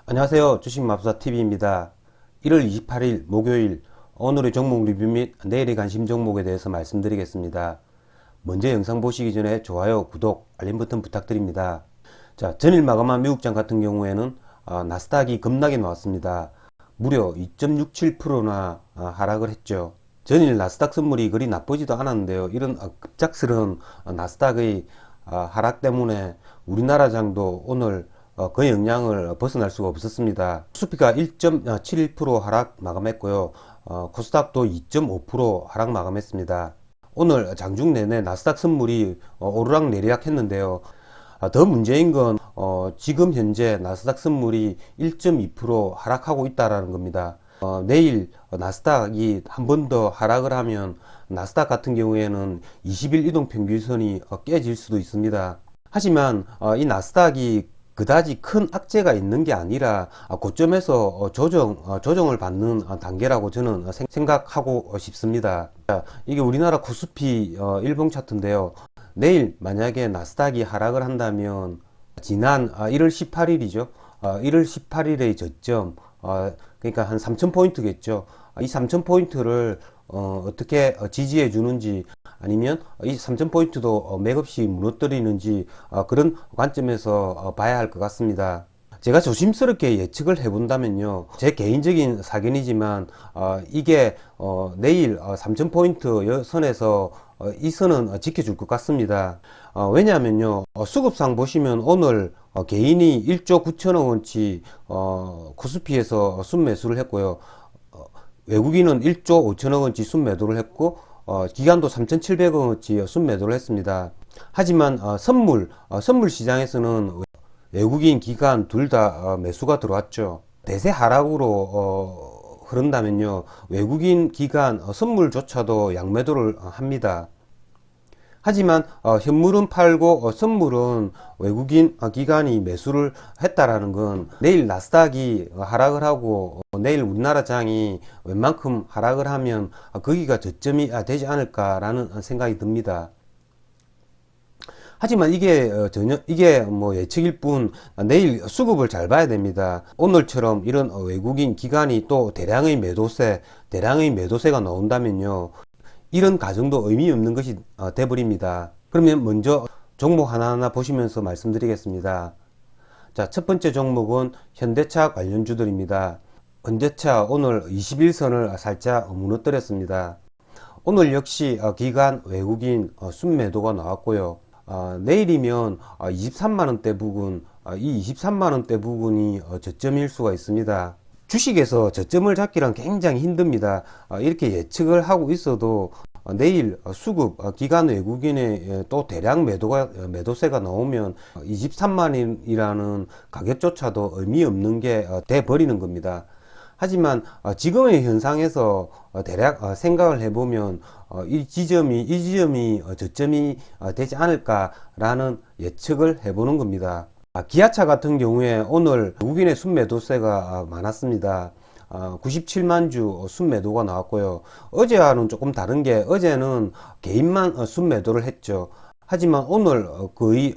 안녕하세요. 주식마법사TV입니다. 1월 28일 목요일 오늘의 종목 리뷰 및 내일의 관심 종목에 대해서 말씀드리겠습니다. 먼저 영상 보시기 전에 좋아요, 구독, 알림 버튼 부탁드립니다. 자, 전일 마감한 미국장 같은 경우에는 나스닥이 급락이 나왔습니다. 무려 2.67%나 하락을 했죠. 전일 나스닥 선물이 그리 나쁘지도 않았는데요. 이런 급작스러운 나스닥의 하락 때문에 우리나라장도 오늘 그 영향을 벗어날 수가 없었습니다. 코스피가 1.71% 하락 마감했고요. 코스닥도 2.5% 하락 마감했습니다. 오늘 장중 내내 나스닥 선물이 오르락 내리락 했는데요. 더 문제인 건 지금 현재 나스닥 선물이 1.2% 하락하고 있다는 겁니다. 내일 나스닥이 한 번 더 하락을 하면 나스닥 같은 경우에는 20일 이동평균선이 깨질 수도 있습니다. 하지만 이 나스닥이 그다지 큰 악재가 있는 게 아니라 고점에서 조정을 받는 단계라고 저는 생각하고 싶습니다. 이게 우리나라 코스피 일봉 차트인데요. 내일 만약에 나스닥이 하락을 한다면 지난 1월 18일이죠. 1월 18일의 저점, 그러니까 한 3,000포인트겠죠. 이 3,000포인트를 어떻게 지지해 주는지, 아니면 이 3,000포인트도 맥없이 무너뜨리는지 그런 관점에서 봐야 할 것 같습니다. 제가 조심스럽게 예측을 해본다면요, 제 개인적인 사견이지만 이게 내일 3,000포인트 선에서 이 선은 지켜줄 것 같습니다. 왜냐하면요, 수급상 보시면 오늘 개인이 1조 9천억 원치 코스피에서 순매수를 했고요. 외국인은 1조 5천억 원치 순매도를 했고, 기관도 3,700억 원치 순매도를 했습니다. 하지만 선물 시장에서는 외국인, 기관 둘 다 매수가 들어왔죠. 대세 하락으로 흐른다면요, 외국인, 기관, 선물조차도 양매도를 합니다. 하지만 현물은 팔고 선물은 외국인 기관이 매수를 했다라는 건 내일 나스닥이 하락을 하고 내일 우리나라 장이 웬만큼 하락을 하면 거기가 저점이 되지 않을까라는 생각이 듭니다. 하지만 이게 뭐 예측일 뿐 내일 수급을 잘 봐야 됩니다. 오늘처럼 이런 외국인 기관이 또 대량의 매도세가 나온다면요, 이런 가정도 의미 없는 것이 돼버립니다. 그러면 먼저 종목 하나하나 보시면서 말씀드리겠습니다. 자, 첫 번째 종목은 현대차 관련주들입니다. 현대차 오늘 21선을 살짝 무너뜨렸습니다. 오늘 역시 기관 외국인 순매도가 나왔고요. 내일이면 23만원대 부근, 이 23만원대 부근이 저점일 수가 있습니다. 주식에서 저점을 잡기란 굉장히 힘듭니다. 이렇게 예측을 하고 있어도 내일 수급, 기관 외국인의 또 대량 매도세가 나오면 23만이라는 가격조차도 의미 없는 게 돼 버리는 겁니다. 하지만 지금의 현상에서 대략 생각을 해보면 이 지점이 저점이 되지 않을까라는 예측을 해보는 겁니다. 기아차 같은 경우에 오늘 외국인의 순매도세가 많았습니다. 97만 주 순매도가 나왔고요. 어제와는 조금 다른 게, 어제는 개인만 순매도를 했죠. 하지만 오늘 거의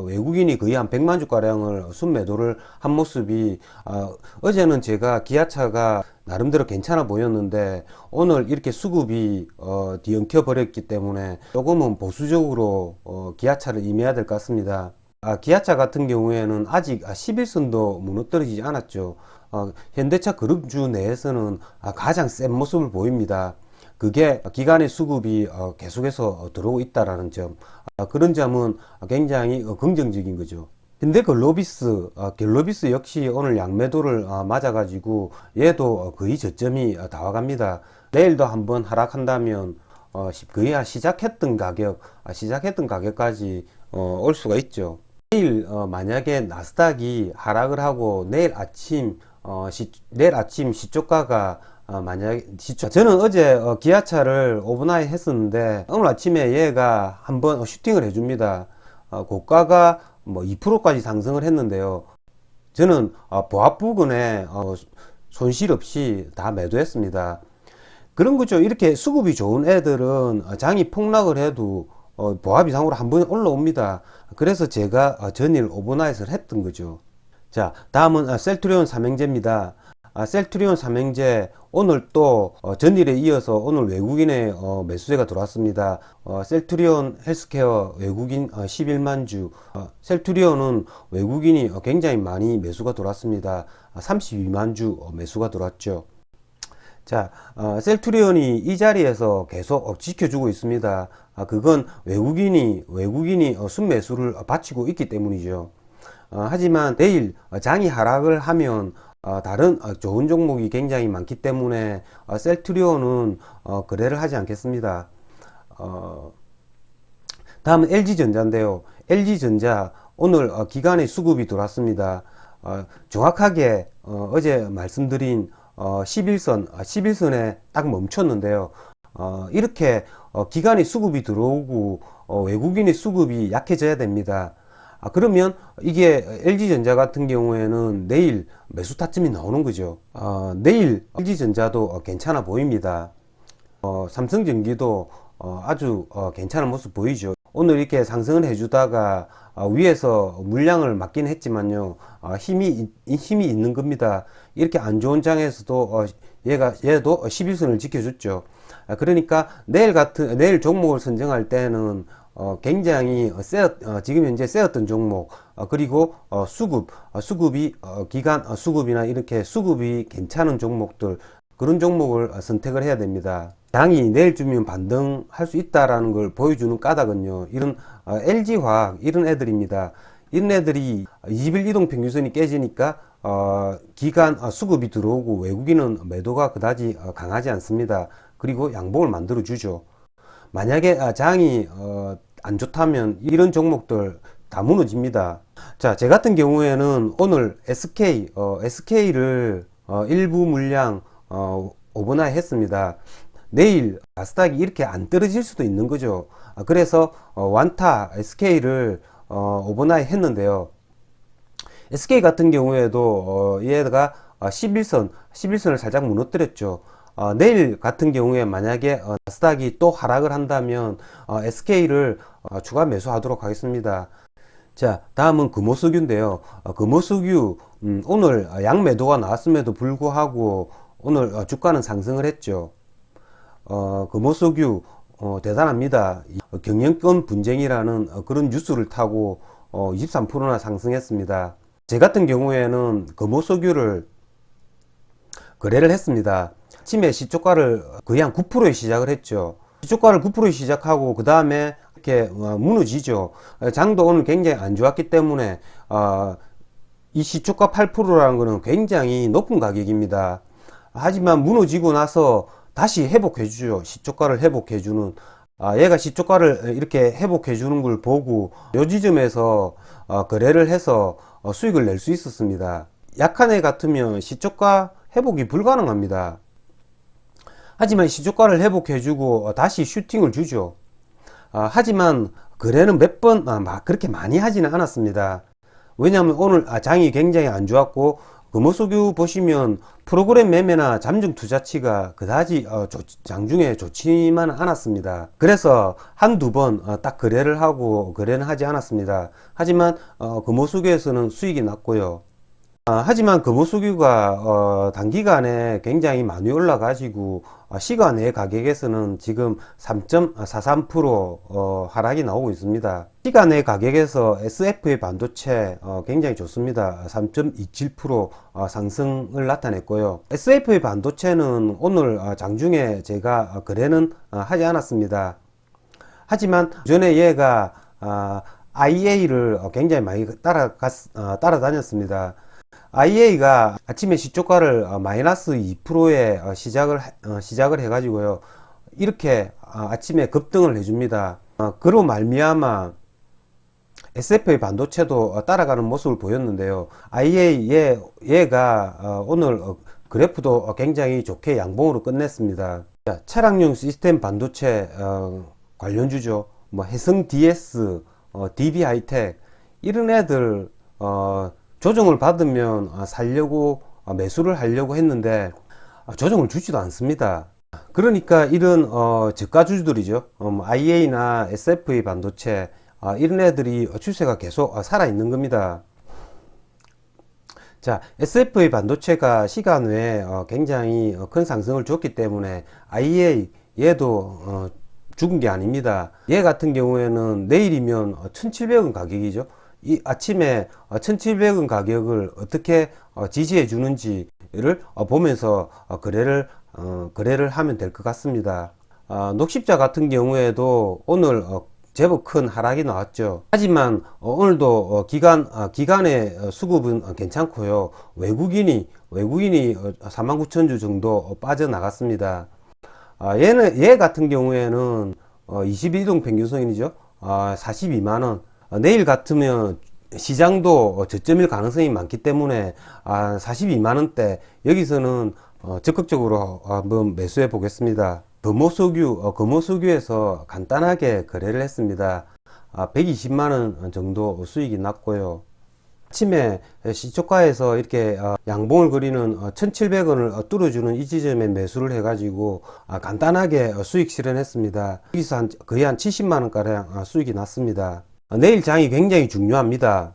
외국인이 거의 한 100만 주가량을 순매도를 한 모습이, 어제는 제가 기아차가 나름대로 괜찮아 보였는데 오늘 이렇게 수급이 뒤엉켜 버렸기 때문에 조금은 보수적으로 기아차를 임해야 될 것 같습니다. 기아차 같은 경우에는 아직 11선도 무너뜨리지 않았죠. 현대차 그룹주 내에서는 가장 센 모습을 보입니다. 그게 기관의 수급이 계속해서 들어오고 있다라는 점, 그런 점은 굉장히 긍정적인 거죠. 근데 갤로비스 역시 오늘 양매도를 맞아가지고 얘도 거의 저점이 다 와갑니다. 내일도 한번 하락한다면 거의 시작했던 가격까지 올 수가 있죠. 내일 만약에 나스닥이 하락을 하고 내일 아침 시초가가 저는 어제 기아차를 오버나잇 했었는데 오늘 아침에 얘가 한번 슈팅을 해줍니다. 고가가 뭐 2%까지 상승을 했는데요. 저는 보합 부근에 손실 없이 다 매도했습니다. 그런 거죠. 이렇게 수급이 좋은 애들은 장이 폭락을 해도 보합 이상으로 한번 올라옵니다. 그래서 제가 전일 오버나잇을 했던 거죠. 자, 다음은 셀트리온 삼형제입니다. 셀트리온 삼형제 오늘 또 전일에 이어서 오늘 외국인의 매수세가 들어왔습니다. 셀트리온 헬스케어 외국인 11만 주. 셀트리온은 외국인이 굉장히 많이 매수가 들어왔습니다. 32만 주 매수가 들어왔죠. 자, 셀트리온이 이 자리에서 계속 지켜주고 있습니다. 그건 외국인이 순매수를 바치고 있기 때문이죠. 하지만 내일 장이 하락을 하면 다른 좋은 종목이 굉장히 많기 때문에 셀트리온은 거래를 하지 않겠습니다. 다음은 LG전자인데요. LG전자 오늘 기관의 수급이 들어왔습니다. 정확하게 어제 말씀드린 11선에 딱 멈췄는데요. 이렇게 기관의 수급이 들어오고 외국인의 수급이 약해져야 됩니다. 그러면 이게 LG전자 같은 경우에는 내일 매수 타점이 나오는 거죠. 내일 LG전자도 괜찮아 보입니다. 삼성전기도 아주 괜찮은 모습 보이죠. 오늘 이렇게 상승을 해주다가 위에서 물량을 맞긴 했지만요, 힘이 있는 겁니다. 이렇게 안 좋은 장에서도 얘도 11선을 지켜줬죠. 그러니까 내일 종목을 선정할 때는 굉장히 지금 현재 세었던 종목, 그리고 수급이 기간 수급이나 이렇게 수급이 괜찮은 종목들, 그런 종목을 선택을 해야 됩니다. 장이 내일쯤이면 반등할 수 있다라는 걸 보여주는 까닭은요, 이런 LG화학 이런 애들입니다. 이런 애들이 20일 이동평균선이 깨지니까 기간 수급이 들어오고 외국인은 매도가 그다지 강하지 않습니다. 그리고 양봉을 만들어 주죠. 만약에 장이 안 좋다면 이런 종목들 다 무너집니다. 자, 제 같은 경우에는 오늘 SK를 일부 물량 오버나이 했습니다. 내일 나스닥이 이렇게 안 떨어질 수도 있는 거죠. 그래서 완타 SK를 오버나이 했는데요. SK 같은 경우에도 얘가 11선을 살짝 무너뜨렸죠. 내일 같은 경우에 만약에 나스닥이 또 하락을 한다면 SK를 추가 매수하도록 하겠습니다. 자, 다음은 금호석유인데요. 금호석유 오늘 양매도가 나왔음에도 불구하고 오늘 주가는 상승을 했죠. 금호석유 대단합니다. 경영권 분쟁이라는 그런 뉴스를 타고 23%나 상승했습니다. 제 같은 경우에는 금호석유를 거래를 했습니다. 아침에 시초가를 거의 한 9%에 시작을 했죠. 시초가를 9%에 시작하고 그 다음에 이렇게 무너지죠. 장도 오늘 굉장히 안 좋았기 때문에 이 시초가 8%라는 것은 굉장히 높은 가격입니다. 하지만 무너지고 나서 다시 회복해 주죠. 시초가를 회복해 주는, 얘가 시초가를 이렇게 회복해 주는 걸 보고 요 지점에서 거래를 해서 수익을 낼 수 있었습니다. 약한 애 같으면 시초가 회복이 불가능합니다. 하지만 시초가를 회복해 주고 다시 슈팅을 주죠. 하지만 거래는 몇 번 그렇게 많이 하지는 않았습니다. 왜냐하면 오늘 장이 굉장히 안 좋았고, 금호석유 보시면 프로그램 매매나 잠정 투자치가 그다지 장중에 좋지만은 않았습니다. 그래서 한두 번 딱 거래를 하고 거래는 하지 않았습니다. 하지만 금호석유에서는 수익이 났고요. 하지만 금호석유가 단기간에 굉장히 많이 올라가지고 시간의 가격에서는 지금 3.43% 하락이 나오고 있습니다. 시간의 가격에서 SF의 반도체 굉장히 좋습니다. 3.27% 상승을 나타냈고요. SF의 반도체는 오늘 장중에 제가 거래는 하지 않았습니다. 하지만 전에 얘가 IA를 굉장히 많이 따라다녔습니다. IA가 아침에 시초가를 마이너스 2%에 시작을 해가지고요. 이렇게 아침에 급등을 해줍니다. 그로 말미암아 SF의 반도체도 따라가는 모습을 보였는데요. 얘가 오늘 그래프도 굉장히 좋게 양봉으로 끝냈습니다. 자, 차량용 시스템 반도체 관련주죠. 뭐 해성 DS, DB 하이텍 이런 애들 조정을 받으면 살려고 매수를 하려고 했는데 조정을 주지도 않습니다. 그러니까 이런 저가주들이죠. IA나 SF의 반도체 이런 애들이 추세가 계속 살아 있는 겁니다. 자, SFA 반도체가 시간 외에 굉장히 큰 상승을 줬기 때문에 IEA 얘도 죽은 게 아닙니다. 얘 같은 경우에는 내일이면 1700원 가격이죠. 이 아침에 1700원 가격을 어떻게 지지해 주는지를 보면서 거래를 하면 될 것 같습니다. 녹십자 같은 경우에도 오늘 제법 큰 하락이 나왔죠. 하지만 오늘도 기간의 수급은 괜찮고요. 외국인이 49,000주 정도 빠져나갔습니다. 얘 같은 경우에는 22동 평균선이죠. 42만원. 내일 같으면 시장도 저점일 가능성이 많기 때문에 42만원대 여기서는 적극적으로 한번 매수해 보겠습니다. 금호석유에서 간단하게 거래를 했습니다. 120만원 정도 수익이 났고요. 아침에 시초가에서 이렇게 양봉을 그리는 1700원을 뚫어주는 이 지점에 매수를 해가지고 간단하게 수익 실현했습니다. 여기서 거의 한 70만원가량 수익이 났습니다. 내일 장이 굉장히 중요합니다.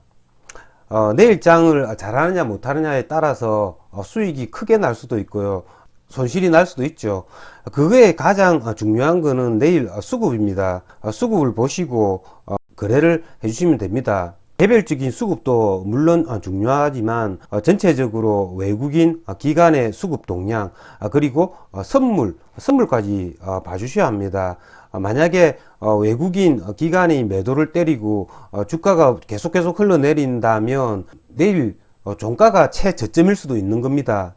내일 장을 잘하느냐 못하느냐에 따라서 수익이 크게 날 수도 있고요. 손실이 날 수도 있죠. 그거에 가장 중요한 거는 내일 수급입니다. 수급을 보시고 거래를 해주시면 됩니다. 개별적인 수급도 물론 중요하지만 전체적으로 외국인 기관의 수급 동향 그리고 선물까지 봐주셔야 합니다. 만약에 외국인 기관이 매도를 때리고 주가가 계속 흘러내린다면 내일 종가가 최저점일 수도 있는 겁니다.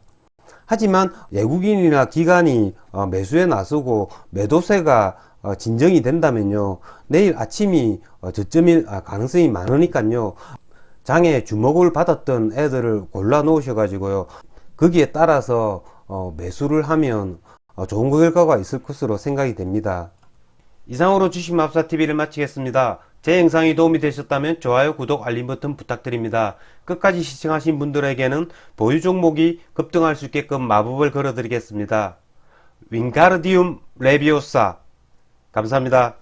하지만 외국인이나 기관이 매수에 나서고 매도세가 진정이 된다면요, 내일 아침이 저점일 가능성이 많으니까요, 장에 주목을 받았던 애들을 골라 놓으셔 가지고요, 거기에 따라서 매수를 하면 좋은 결과가 있을 것으로 생각이 됩니다. 이상으로 주식마법사TV를 마치겠습니다. 제 영상이 도움이 되셨다면 좋아요, 구독, 알림 버튼 부탁드립니다. 끝까지 시청하신 분들에게는 보유 종목이 급등할 수 있게끔 마법을 걸어드리겠습니다. 윙가르디움 레비오사. 감사합니다.